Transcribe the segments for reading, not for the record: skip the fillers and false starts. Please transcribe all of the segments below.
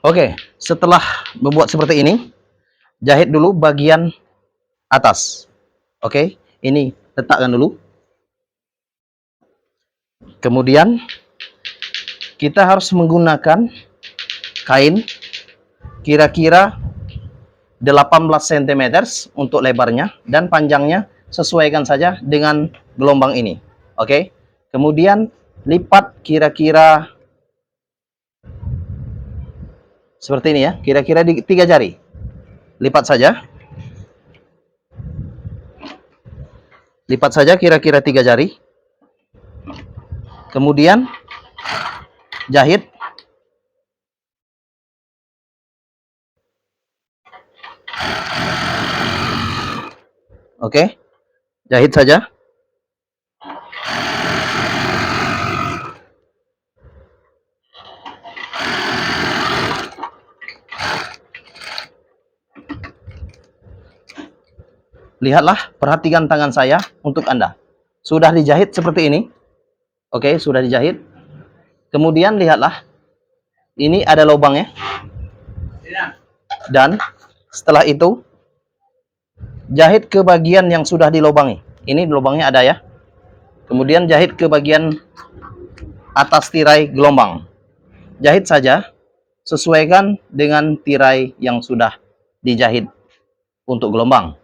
Oke, setelah membuat seperti ini, jahit dulu bagian atas. Oke, ini letakkan dulu. Kemudian kita harus menggunakan kain kira-kira 18 cm untuk lebarnya, dan panjangnya sesuaikan saja dengan gelombang ini. Oke, kemudian lipat kira-kira seperti ini ya, kira-kira di 3 jari. Lipat saja. Lipat saja kira-kira 3 jari. Kemudian jahit. Oke, jahit saja. Lihatlah, perhatikan tangan saya untuk Anda. Sudah dijahit seperti ini. Oke, sudah dijahit. Kemudian lihatlah, ini ada lubangnya. Dan setelah itu, jahit ke bagian yang sudah dilubangi. Ini lubangnya ada ya. Kemudian jahit ke bagian atas tirai gelombang. Jahit saja, sesuaikan dengan tirai yang sudah dijahit untuk gelombang.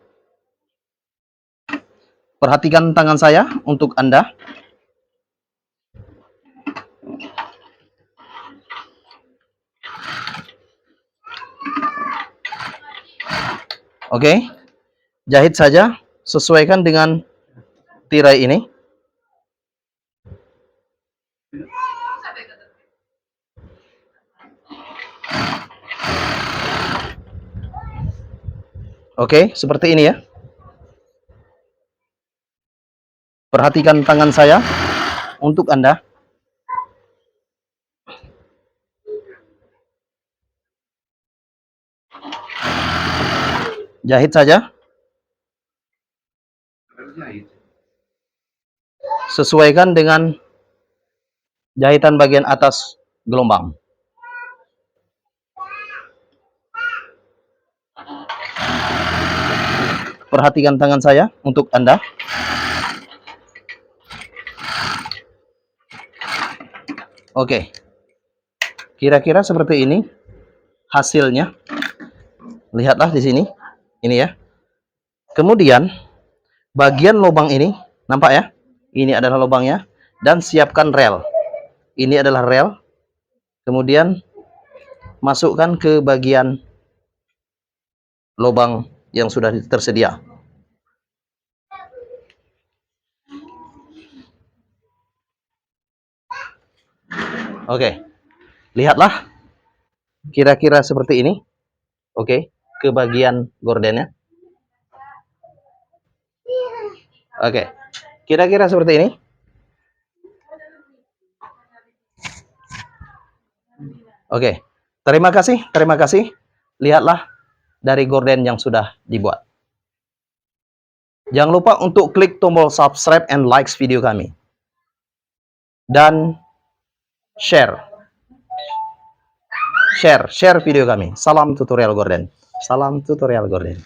Perhatikan tangan saya untuk Anda. Oke, jahit saja, sesuaikan dengan tirai ini. Oke, seperti ini ya. Perhatikan tangan saya untuk Anda. Jahit saja. Sesuaikan dengan jahitan bagian atas gelombang. Perhatikan tangan saya untuk Anda. Oke. Kira-kira seperti ini hasilnya. Lihatlah di sini. Ini ya. Kemudian bagian lubang ini, nampak ya? Ini adalah lubangnya, dan siapkan rel. Ini adalah rel. Kemudian masukkan ke bagian lubang yang sudah tersedia. Oke, lihatlah, kira-kira seperti ini. Oke, ke bagian gordennya. Oke, kira-kira seperti ini. Oke, terima kasih, terima kasih. Lihatlah dari gorden yang sudah dibuat. Jangan lupa untuk klik tombol subscribe and likes video kami. Dan share video kami. Salam tutorial gorden. Salam tutorial gorden.